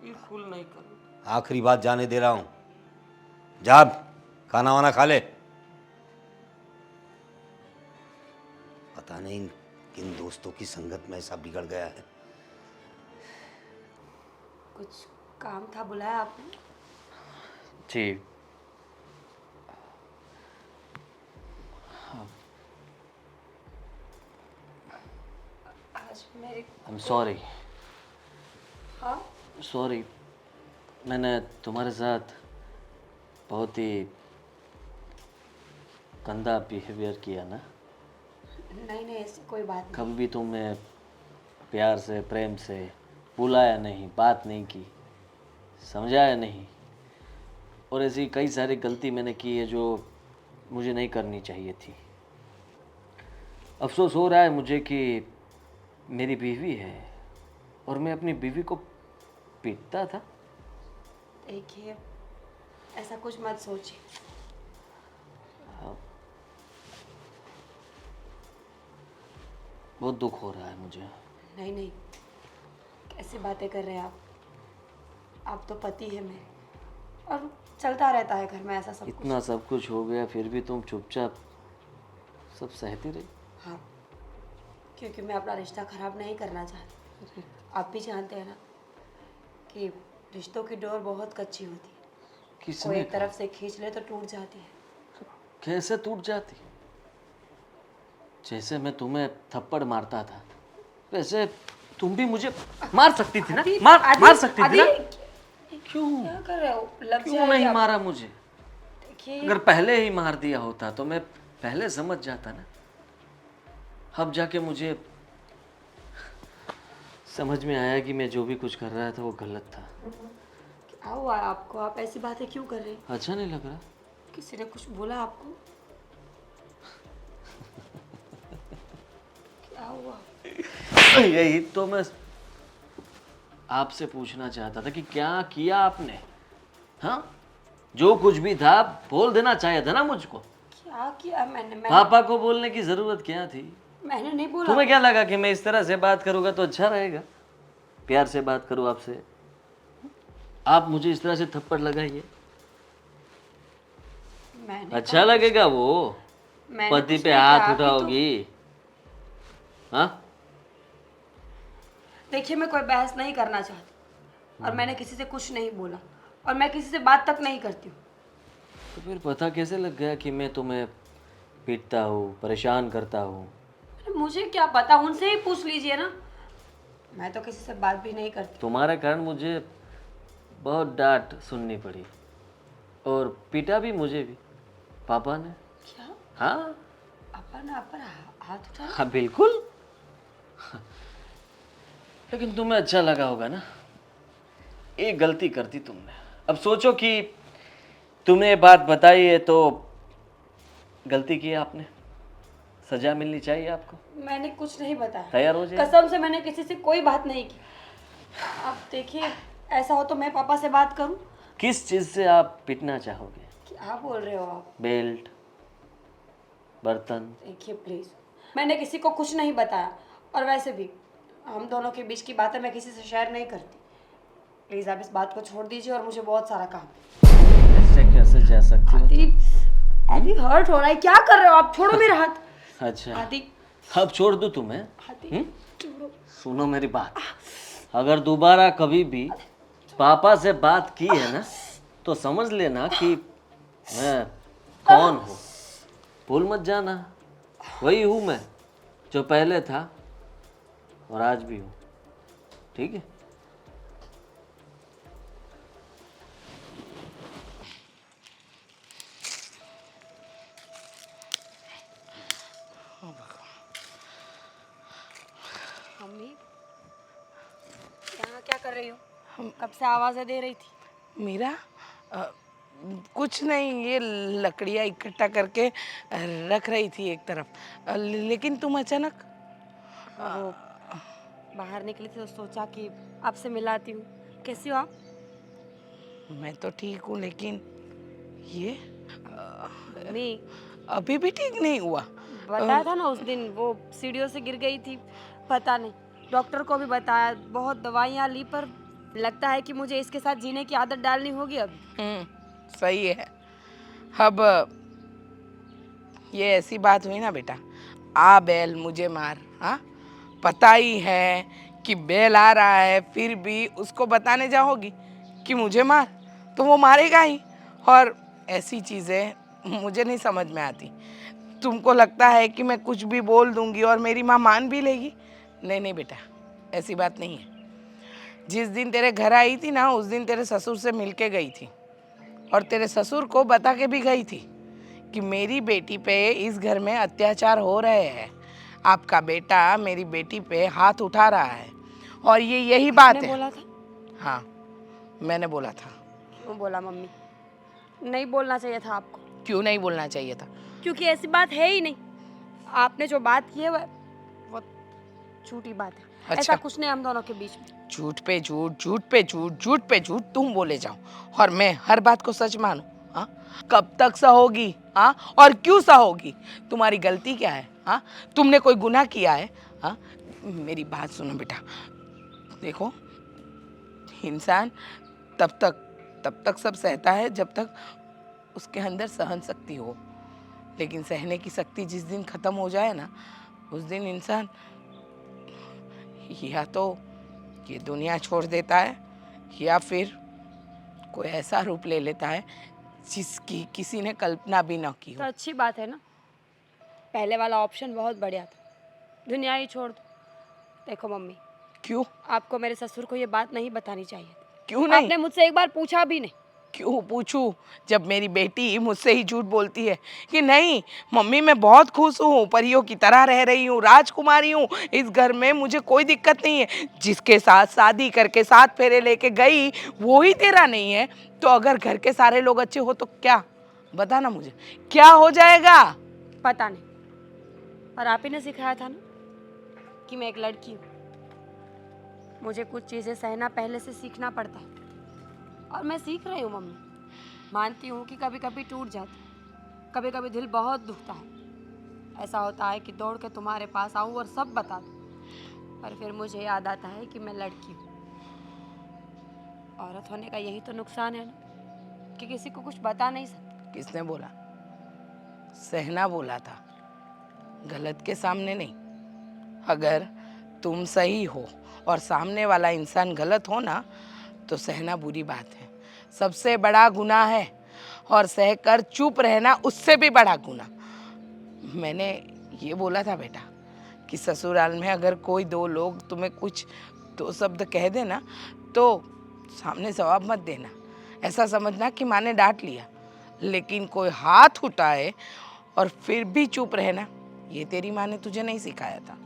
बिल्कुल नहीं करूँ। आखिरी बात जाने दे रहा हूँ। जा, खाना वाना खा ले। पता नहीं किन दोस्तों की संगत में ऐसा बिगड़ गया है। कुछ काम था, बुलाया आपने? जी, आई एम सॉरी, हाँ सॉरी, मैंने तुम्हारे साथ बहुत ही गंदा बिहेवियर किया ना। नहीं नहीं, ऐसी कोई बात नहीं। कभी भी तुमने प्यार से प्रेम से बुलाया नहीं, बात नहीं की, समझाया नहीं, और ऐसी कई सारी गलती मैंने की है जो मुझे नहीं करनी चाहिए थी। अफसोस हो रहा है मुझे कि मेरी बीवी है और मैं अपनी बीवी को पीटता था। देखिए, ऐसा कुछ मत सोचिए। बहुत दुख हो रहा है मुझे। नहीं नहीं, कैसी बातें कर रहे हैं आप तो पति है मेरे, और चलता रहता है घर में ऐसा सब कुछ। इतना सब कुछ हो गया फिर भी तुम चुपचाप सब सहती रही। हाँ, क्योंकि मैं अपना रिश्ता खराब नहीं करना चाहती। आप भी जानते हैं ना कि रिश्तों की डोर बहुत कच्ची होती है, कोई किसने एक तरफ से खींच ले तो टूट जाती है। कैसे टूट जाती? जैसे मैं तुम्हें थप्पड़ मारता था वैसे तुम भी मुझे मार सकती थी ना, मार सकती थी ना। क्यों क्या कर रहे हो? लग क्यों जाएगी नहीं आप। मारा मुझे? देखिए, अगर पहले ही मार दिया होता तो मैं पहले समझ जाता ना। अब जाके मुझे समझ में आया कि मैं जो भी कुछ कर रहा था वो गलत था। क्या हुआ आपको? आप ऐसी बातें क्यों कर रहे हैं? अच्छा नहीं लग रहा? किसी ने कुछ बोला आपको? क्या हुआ? यही तो मैं आपसे पूछना चाहता था कि क्या किया आपने? हाँ, जो कुछ भी था बोल देना चाहिए था ना मुझको। क्या किया मैंने पापा को बोलने की जरूरत क्या थी? मैंने नहीं बोला। तुम्हें क्या लगा कि मैं इस तरह से बात करूंगा तो अच्छा रहेगा? प्यार से बात करूं आपसे, आप मुझे इस तरह से थप्पड़ लगाइए, मैंने अच्छा लगेगा? वो मैंने पति कुछ पे नहीं हाथ किया, आप ही उठाओगी? हाँ, देखिए, मैं कोई बहस नहीं करना चाहती, और मैंने किसी से कुछ नहीं बोला, और मैं किसी से बात तक नहीं करती हूँ। तो फिर पता कैसे लग गया कि मैं तुम्हें पीटता हूँ, परेशान करता हूँ? अरे मुझे क्या पता, उनसे ही पूछ लीजिए ना। मैं तो किसी से बात भी नहीं करती। तुम्हारे कारण मुझे बहुत डांट सुननी पड़ी, और पीटा भी मुझे भी पापा ने। क्या? हाँ पापा ने आप पर हाथ उठाया? हाँ बिल्कुल। लेकिन तुम्हें अच्छा लगा होगा ना, एक गलती कर दी तुमने। अब सोचो कि तुमने ये बात बताई है तो गलती की है आपने, सजा मिलनी चाहिए आपको। मैंने कुछ नहीं बताया, तैयार हो जाइए। कसम से मैंने किसी से कोई बात नहीं की। आप देखिए, ऐसा हो तो मैं पापा से बात करूं। किस चीज़ से आप पिटना चाहोगे? क्या बोल रहे हो आप? बेल्ट, बर्तन? देखिए प्लीज, मैंने किसी को कुछ नहीं बताया, और वैसे भी हम दोनों के बीच की बातें मैं किसी से शेयर नहीं करती। प्लीज आप इस बात को छोड़ दीजिए, और मुझे बहुत सारा काम है। ऐसे कैसे जा सकती हो? आदि, आदि हर्ट हो रहा है, क्या कर रहे हो आप? छोड़ो मेरा हाथ। अच्छा, आदि, अब छोड़ दूं तुम्हें? आदि, छोड़ो। सुनो मेरी बात, अगर दोबारा कभी भी पापा से बात की है ना तो समझ लेना कि मैं कौन हूँ। भूल मत जाना, वही हूँ मैं जो पहले था और आज भी हूँ, ठीक है? मम्मी, यहाँ क्या कर रही हो? कब से आवाज़ें दे रही थी। मीरा, कुछ नहीं, ये लकड़ियाँ इकट्ठा करके रख रही थी एक तरफ। लेकिन तुम अचानक? वो बाहर निकली थी तो सोचा कि आपसे मिलाती हूँ। कैसी हो आप? मैं तो ठीक हूँ, लेकिन ये मम्मी, अभी भी ठीक नहीं हुआ। बताया था ना उस दिन, वो सीढ़ियों से गिर गई थी। पता नहीं, डॉक्टर को भी बताया, बहुत दवाइयाँ ली, पर लगता है कि मुझे इसके साथ जीने की आदत डालनी होगी अब। सही है। अब ये ऐसी बात हुई ना बेटा, आ बैल मुझे मार। हाँ, पता ही है कि बैल आ रहा है, फिर भी उसको बताने जाओगी कि मुझे मार, तो वो मारेगा ही। और ऐसी चीज़ें मुझे नहीं समझ में आती। तुमको लगता है कि मैं कुछ भी बोल दूंगी और मेरी माँ मान भी लेगी? नहीं नहीं बेटा, ऐसी बात नहीं है। जिस दिन तेरे घर आई थी ना, उस दिन तेरे ससुर से मिल के गई थी और तेरे ससुर को बता के भी गई थी कि मेरी बेटी पे इस घर में अत्याचार हो रहे हैं, आपका बेटा मेरी बेटी पे हाथ उठा रहा है, और ये यही बात आपने है। बोला था? हाँ, मैंने बोला था। क्यों बोला मम्मी? नहीं बोलना चाहिए था आपको। क्यों नहीं बोलना चाहिए था? क्योंकि ऐसी बात है ही नहीं। आपने जो बात की है वो झूठी बात है। अच्छा। ऐसा कुछ नहीं हम दोनों के बीच में। झूठ पे झूठ, झूठ पे झूठ, झूठ पे झूठ तुम बोले जाओ और मैं हर बात को सच मानूं? हाँ, कब तक सहोगी? हाँ, और क्यों सहोगी? तुम्हारी गलती क्या है? हाँ, तुमने कोई गुनाह किया है? हाँ, मेरी बात सुनो बेटा, देखो, इंसान तब तक सब सहता है जब तक उसके अंदर सहन शक्ति हो, लेकिन सहने की शक्ति जिस दिन खत्म हो जाए ना, उस दिन इंसान या तो ये दुनिया छोड़ देता है या फिर कोई ऐसा रूप ले लेता है जिसकी किसी ने कल्पना भी ना की तो हो। अच्छी बात है ना, पहले वाला ऑप्शन बहुत बढ़िया था। दुनिया ही छोड़ दो। देखो मम्मी, क्यों? आपको मेरे ससुर को ये बात नहीं बतानी चाहिए थी। क्यों नहीं? आपने मुझसे एक बार पूछा भी नहीं। क्यों पूछूं, जब मेरी बेटी मुझसे ही झूठ बोलती है कि नहीं मम्मी मैं बहुत खुश हूँ, परियों की तरह रह रही हूँ, राजकुमारी हूँ, इस घर में मुझे कोई दिक्कत नहीं है। जिसके साथ शादी करके 7 फेरे लेके गई वो ही तेरा नहीं है, तो अगर घर के सारे लोग अच्छे हो तो क्या, बता ना मुझे, क्या हो जाएगा? पता नहीं, पर आप ही ने सिखाया था ना कि मैं एक लड़की हूँ, मुझे कुछ चीज़ें सहना पहले से सीखना पड़ता है, और मैं सीख रही हूँ मम्मी। मानती हूँ कि कभी कभी टूट जाता है, कभी कभी दिल बहुत दुखता है। ऐसा होता है कि दौड़ के तुम्हारे पास आऊँ और सब बता दूँ, पर फिर मुझे याद आता है कि मैं लड़की हूँ। औरत होने का यही तो नुकसान है ना, कि किसी को कुछ बता नहीं सकती। किसने बोला? सहना बोला था, गलत के सामने नहीं। अगर तुम सही हो और सामने वाला इंसान गलत हो ना, तो सहना बुरी बात है, सबसे बड़ा गुनाह है, और सहकर चुप रहना उससे भी बड़ा गुनाह। मैंने ये बोला था बेटा कि ससुराल में अगर कोई 2 लोग तुम्हें कुछ 2 शब्द कह देना तो सामने जवाब मत देना, ऐसा समझना कि माँ ने डांट लिया। लेकिन कोई हाथ उठाए और फिर भी चुप रहना, ये तेरी माँ ने तुझे नहीं सिखाया था।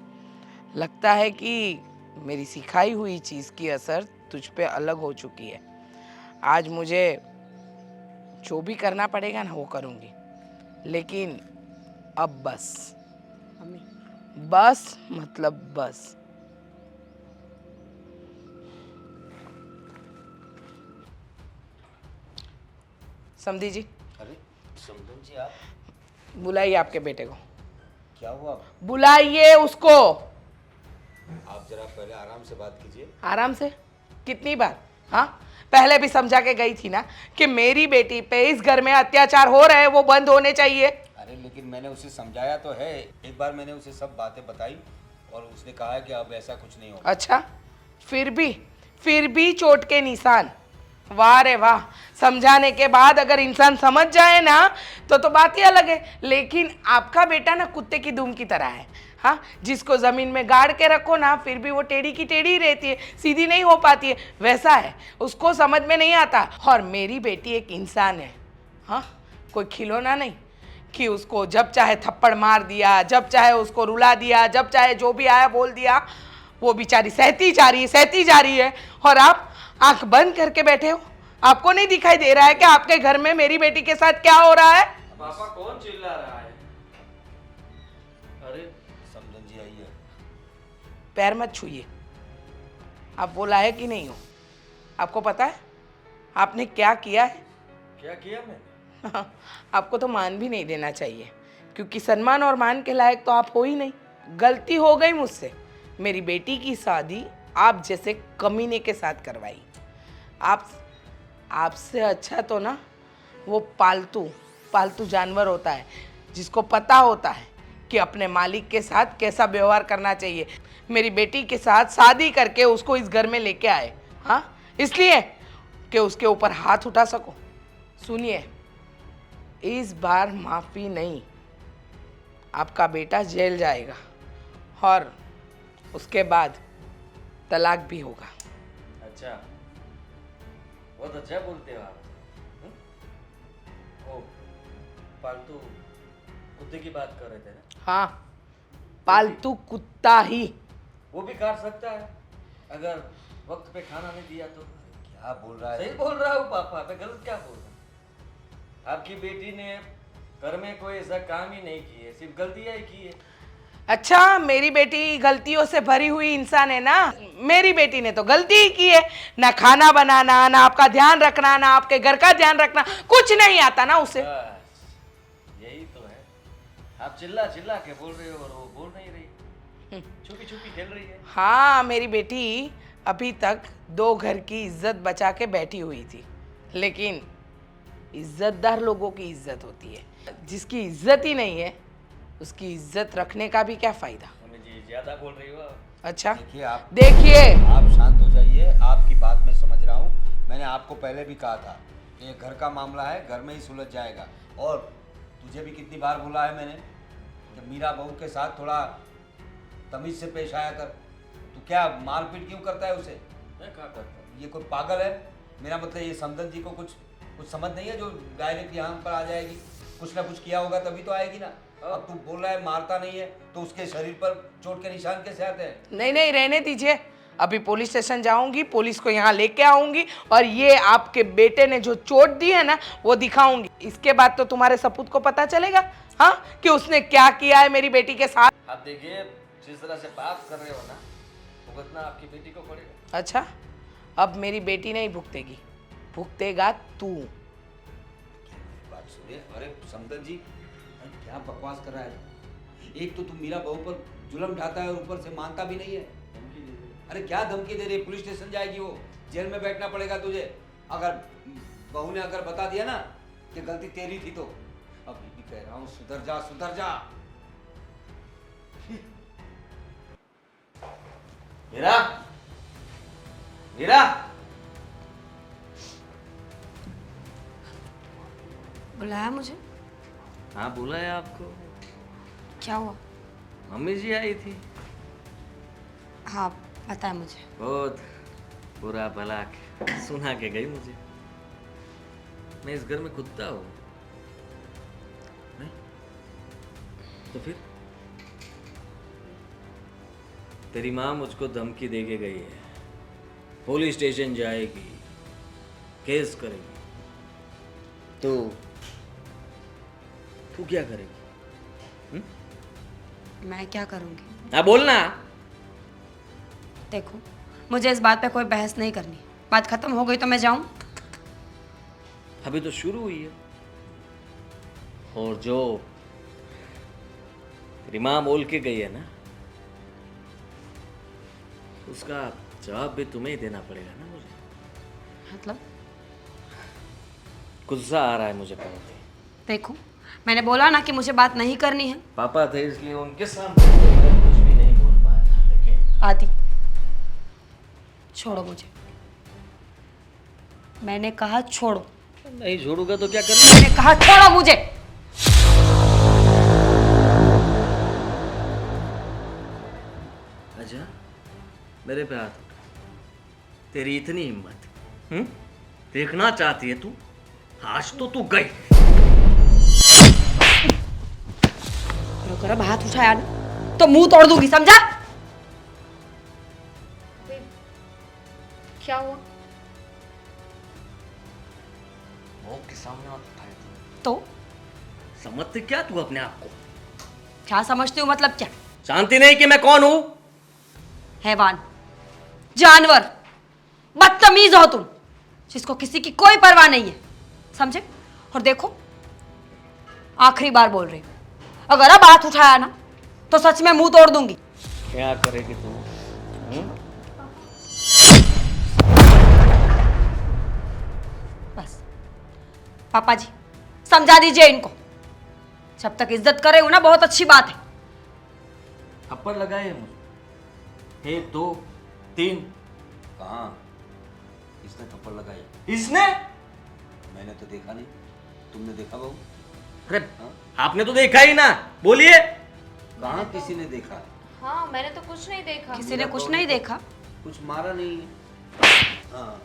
लगता है कि मेरी सिखाई हुई चीज़ की असर तुझ पे अलग हो चुकी है। आज मुझे जो भी करना पड़ेगा ना वो करूँगी, लेकिन अब बस। मम्मी, बस मतलब बस। समधी जी, अरे समझन जी, आप बुलाइए आपके बेटे को, क्या हुआ? बुलाइए उसको। आप जरा पहले आराम से बात कीजिए। आराम से? कितनी बार? हाँ, पहले भी समझा के गई थी ना कि मेरी बेटी पे इस घर में अत्याचार हो रहे हैं, वो बंद होने चाहिए। अरे लेकिन मैंने उसे समझाया तो है, एक बार मैंने उसे सब बातें बताई और उसने कहा है कि अब ऐसा कुछ नहीं होगा। अच्छा, फिर भी चोट के निशान। वाह रे वाह, समझाने के बाद अगर इंसान समझ जाए ना तो बात ही अलग है। लेकिन आपका बेटा ना कुत्ते की दुम की तरह है। हाँ, जिसको जमीन में गाड़ के रखो ना फिर भी वो टेढ़ी की टेढ़ी ही रहती है, सीधी नहीं हो पाती है, वैसा है, उसको समझ में नहीं आता। और मेरी बेटी एक इंसान है, हाँ, कोई खिलौना नहीं कि उसको जब चाहे थप्पड़ मार दिया, जब चाहे उसको रुला दिया, जब चाहे जो भी आया बोल दिया। वो बेचारी सहती जा रही है और आप आंख बंद करके बैठे हो। आपको नहीं दिखाई दे रहा है कि आपके घर में मेरी बेटी के साथ क्या हो रहा है? पापा कौन चिल्ला रहा है? अरे समझन जी आइए। पैर मत छूइए। आप वो लायक ही नहीं हो। आपको पता है आपने क्या किया है? क्या किया मैंने? आपको तो मान भी नहीं देना चाहिए, क्योंकि सम्मान और मान के लायक तो आप हो ही नहीं। गलती हो गई मुझसे, मेरी बेटी की शादी आप जैसे कमीने के साथ करवाई। आपसे अच्छा तो ना वो पालतू जानवर होता है, जिसको पता होता है कि अपने मालिक के साथ कैसा व्यवहार करना चाहिए। मेरी बेटी के साथ शादी करके उसको इस घर में लेके आए, हाँ, इसलिए कि उसके ऊपर हाथ उठा सको। सुनिए, इस बार माफ़ी नहीं, आपका बेटा जेल जाएगा और उसके बाद तलाक भी होगा। अच्छा, बहुत अच्छा बोलते हो आप। ओ, पालतू कुत्ते की बात कर रहे थे ना? हाँ, पालतू कुत्ता ही। वो भी काट सकता है अगर वक्त पे खाना नहीं दिया तो। क्या बोल रहा है? सही बोल रहा हूँ पापा, मैं गलत क्या बोल रहा हूँ? आपकी बेटी ने घर में कोई ऐसा काम ही नहीं किए, सिर्फ गलतियां ही की है। अच्छा, मेरी बेटी गलतियों से भरी हुई इंसान है ना। मेरी बेटी ने तो गलती ही की है। ना खाना बनाना, ना आपका ध्यान रखना, ना आपके घर का ध्यान रखना, कुछ नहीं आता ना उसे। बस, यही तो है। आप चिल्ला चिल्ला के बोल रहे हो और वो बोल नहीं रही, छुपी छुपी खेल रही है। हाँ, मेरी बेटी अभी तक 2 घर की इज्जत बचा के बैठी हुई थी, लेकिन इज्जतदार लोगों की इज्जत होती है। जिसकी इज्जत ही नहीं है उसकी इज्जत रखने का भी क्या फायदा। मम्मी जी ज्यादा बोल रही हो आप। अच्छा, देखिए आप शांत हो जाइए। आपकी बात मैं समझ रहा हूँ। मैंने आपको पहले भी कहा था कि ये घर का मामला है, घर में ही सुलझ जाएगा। और तुझे भी कितनी बार बोला है मैंने कि मीरा बहू के साथ थोड़ा तमीज से पेश आया कर। तू क्या मारपीट क्यों करता है उसे? मैं क्या करता हूँ? ये कोई पागल है? मेरा मतलब ये समदन जी को कुछ समझ नहीं है जो डायरेक्ट यहाँ पर आ जाएगी? कुछ ना कुछ किया होगा तभी तो आएगी ना। अब तू बोल रहा है मारता नहीं है, तो उसके शरीर पर चोट के निशान कैसे आते हैं? नहीं नहीं, रहने दीजिए। अभी पुलिस स्टेशन जाऊंगी, पुलिस को यहाँ लेके आऊंगी और ये आपके बेटे ने जो चोट दी है ना वो दिखाऊंगी। इसके बाद तो तुम्हारे सपूत को पता चलेगा, हाँ, कि उसने क्या किया है मेरी बेटी के साथ। आप देखिए, जिस तरह से बात कर रहे हो ना, भुगतना आपकी बेटी को पड़ेगा। अच्छा, अब मेरी बेटी नहीं भुगतेगी, भुगतेगा तू। बात सुनिए। अरे समदन जी, अरे क्या बकवास कर रहा है? एक तो तुम मीरा बहू पर जुल्म ढाता है और ऊपर से मानता भी नहीं है। अरे क्या धमकी दे रही है? पुलिस स्टेशन जाएगी वो, जेल में बैठना पड़ेगा तुझे। अगर बहू ने अगर बता दिया ना कि गलती तेरी थी तो अभी भी कह रहा हूँ सुधर जा, सुधर जा। मीरा, मीरा, बुलाया मुझे? हाँ बोला है आपको। क्या हुआ? मम्मी जी आई थी। हाँ, पता है मुझे। बहुत बुरा भला सुना के गई मुझे। मैं इस घर में कुत्ता हूँ नहीं? तो फिर तेरी माँ मुझको धमकी दे के गई है, पुलिस स्टेशन जाएगी, केस करेगी। तो तू क्या करेगी? मैं क्या करूँगी? हाँ बोलना। देखो, मुझे इस बात पे कोई बहस नहीं करनी। बात खत्म हो गई तो मैं जाऊं? अभी तो शुरू हुई है। और जो तेरी माँ बोल के गई है ना, उसका जवाब भी तुम्हें ही देना पड़ेगा ना मुझे। मतलब? गुस्सा आ रहा है मुझे बहुत। देखो, मैंने बोला ना कि मुझे बात नहीं करनी है। पापा थे इसलिए उनके सामने तो मैं कुछ भी नहीं बोल पाया था, लेकिन आदि, छोड़ो मुझे। मैंने कहा छोड़ो। नहीं छोड़ूंगा तो क्या करना? मैंने कहा छोड़ो मुझे। अच्छा, मेरे पे हाथ उठा। तेरी इतनी हिम्मत, देखना चाहती है तू? आज तो तू गई। अगर अब हाथ उठाया ना तो मुंह तोड़ दूंगी, समझा? क्या हुआ? मौत के सामने हाथ उठाया तू। तो समझते क्या तू अपने आप को? क्या समझती हूँ? मतलब क्या? जानती नहीं कि मैं कौन हूं? हैवान, जानवर, बदतमीज हो तुम, जिसको किसी की कोई परवाह नहीं है, समझे? और देखो, आखिरी बार बोल रही हूँ, अगर अब हाथ उठाया ना तो सच में मुंह तोड़ दूंगी। क्या करेगी तू? बस पापा जी, समझा दीजिए इनको। जब तक इज्जत करे हो ना, बहुत अच्छी बात है। थप्पड़ लगाए मुझे, 1 2 3। कहाँ? किसने थप्पड़ लगाई? इसने? मैंने तो देखा नहीं। तुमने देखा बहू? अरे आपने तो देखा ही ना, बोलिए। कहाँ किसी ने देखा? हाँ, मैंने तो कुछ नहीं देखा। किसी ने कुछ नहीं देखा? कुछ मारा नहीं है। हाँ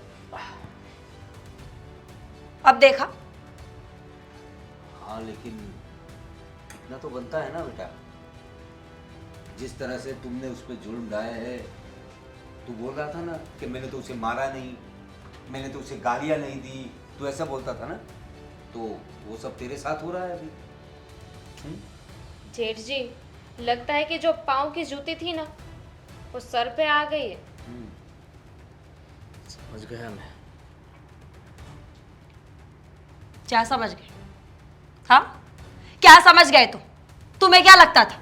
अब देखा? हाँ, लेकिन इतना तो बनता है ना बेटा। जिस तरह से तुमने उस पर जुल्म ढाए है, तू बोल रहा था ना कि मैंने तो उसे मारा नहीं, मैंने तो उसे गालियां नहीं दी, तू ऐसा बोलता था ना, तो वो सब तेरे साथ हो रहा है अभी। जेठ जी, लगता है कि जो पाँव की जूती थी ना, वो सर पे आ गई है। समझ गया मैं। क्या समझ गए? हाँ, क्या समझ गए तुम? तुम्हें क्या लगता था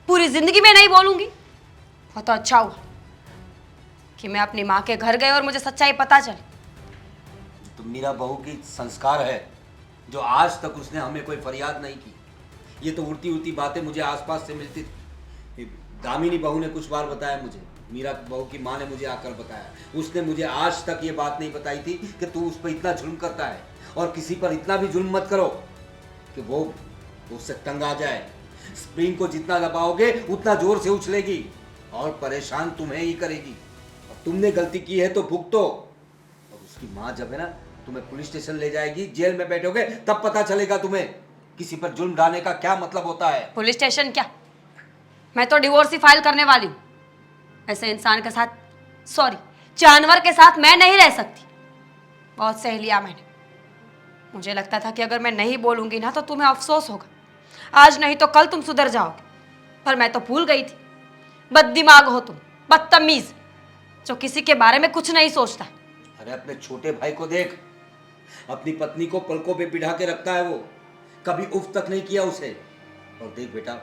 पूरी जिंदगी में नहीं बोलूंगी? वो तो अच्छा हुआ कि मैं अपनी माँ के घर गई और मुझे सच्चाई पता चली। तो मेरा बहू की संस्कार है जो आज तक उसने हमें कोई फरियाद नहीं की। ये तो उड़ती उड़ती बातें मुझे आसपास से मिलती थी। दामिनी बहू ने कुछ बार बताया मुझे, मीरा बहू की माँ ने मुझे आकर बताया, उसने मुझे आज तक ये बात नहीं बताई थी कि तू उस पर इतना जुल्म करता है। और किसी पर इतना भी जुल्म मत करो कि वो उससे तंग आ जाए। स्प्रिंग को जितना दबाओगे उतना जोर से उछलेगी और परेशान तुम्हें ही करेगी। और तुमने गलती की है तो भुगतो। और उसकी माँ जब है ना तुम्हें पुलिस स्टेशन ले जाएगी, जेल में बैठोगे, तब पता चलेगा तुम्हें किसी पर जुल्म ढाने का क्या मतलब होता है। पुलिस स्टेशन क्या, मैं तो डिवोर्स ही फाइल करने वाली हूँ। ऐसे इंसान के साथ, सॉरी, जानवर के साथ मैं नहीं रह सकती। बहुत सह लिया मैंने। मुझे लगता था कि अगर मैं नहीं बोलूंगी ना तो तुम्हें अफसोस होगा, आज नहीं तो कल तुम सुधर जाओगे। पर मैं तो भूल गई थी। बददिमाग हो तुम, बदतमीज, जो किसी के बारे में कुछ नहीं सोचता। अरे अपने छोटे भाई को देख, अपनी पत्नी को पलकों पे बिठा के रखता है वो, कभी उफ तक नहीं किया उसे। और देख बेटा,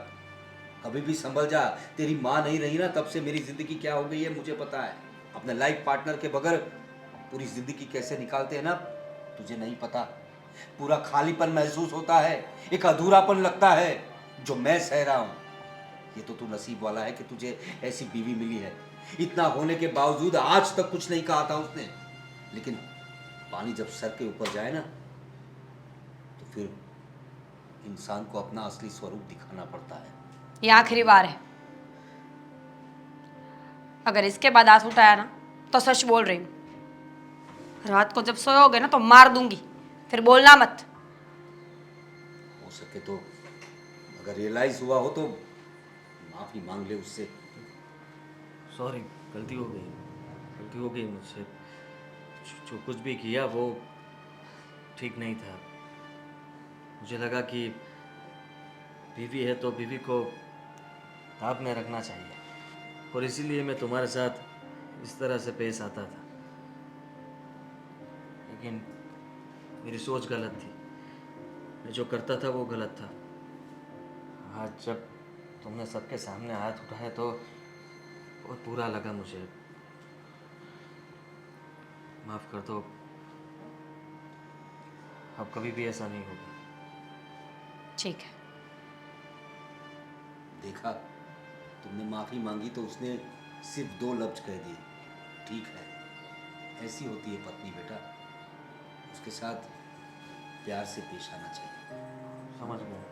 कभी भी संभल जा, तेरी माँ नहीं रही ना तब से मेरी जिंदगी क्या हो गई है मुझे पता है। अपने लाइफ पार्टनर के बगैर पूरी जिंदगी कैसे निकालते हैं ना, तुझे नहीं पता। पूरा खालीपन महसूस होता है, एक अधूरापन लगता है जो मैं सह रहा हूँ। ये तो तू नसीब वाला है कि तुझे ऐसी बीवी मिली है। इतना होने के बावजूद आज तक कुछ नहीं कहा था उसने। लेकिन पानी जब सर के ऊपर जाए ना तो फिर इंसान को अपना असली स्वरूप दिखाना पड़ता है। ये आखिरी बार है। अगर इसके बाद हाथ उठाया ना तो सच बोल रही हूँ, रात को जब सोओगे ना तो मार दूंगी, फिर बोलना मत। हो सके तो अगर रियलाइज हुआ हो तो माफी मांग ले उससे। सॉरी, गलती हो गई मुझसे। जो कुछ भी किया वो ठीक नहीं था। मुझे लगा कि बीवी है तो बीवी को ताब में रखना चाहिए, और इसीलिए मैं तुम्हारे साथ इस तरह से पेश आता था। लेकिन मेरी सोच गलत थी, मैं जो करता था वो गलत था। आज जब तुमने सबके सामने हाथ उठाए तो बहुत बुरा लगा मुझे। माफ़ कर दो, अब कभी भी ऐसा नहीं होगा। ठीक है। देखा, तुमने माफी मांगी तो उसने सिर्फ 2 लफ्ज कह दिए, ठीक है। ऐसी होती है पत्नी बेटा, उसके साथ प्यार से पेश आना चाहिए। समझ गया।